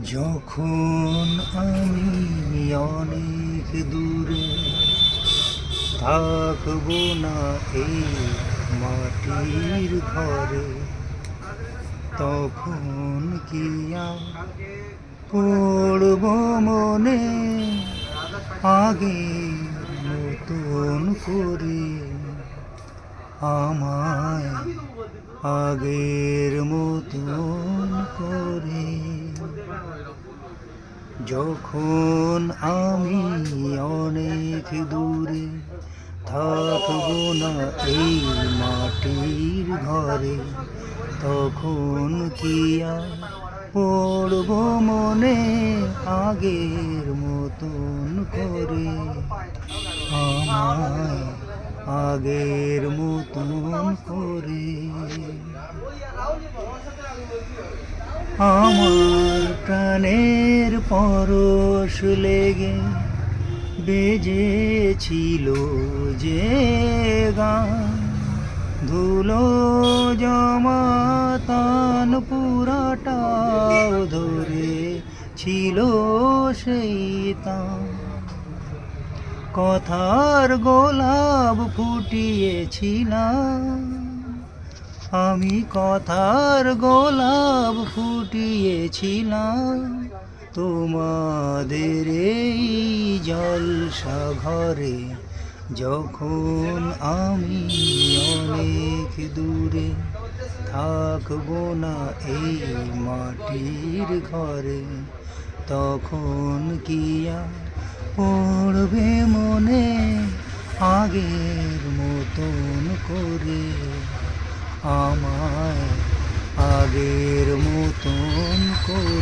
যখন আমি অনেক দূরে থাকবো না এই মাটির ঘরে, তখন কি আর পড়ব মনে আগের মতন করে? আমায় আগের মতন করে। যখন আমি অনেক দূরে থাকবো না এই মাটির ঘরে, তখন কি আর পড়ব মনে আগের মতন করে? আমায় আগের মতন করে। আমার প্রাণের পরশ লেগে বেজেছিল যে গান, ধুলো জমাতান পুরাটাও ধরে ছিল সেই তান। কথার গোলাপ ফুটিয়েছিলাম আমি, কথার গোলাপ ফুটিয়েছিলাম তোমাদের এই জলসা ঘরে। যখন আমি অনেক দূরে থাকবো না এই মাটির ঘরে, তখন কি আর পড়বে মনে আগের মতন করে? আমায় আগের মতন করে।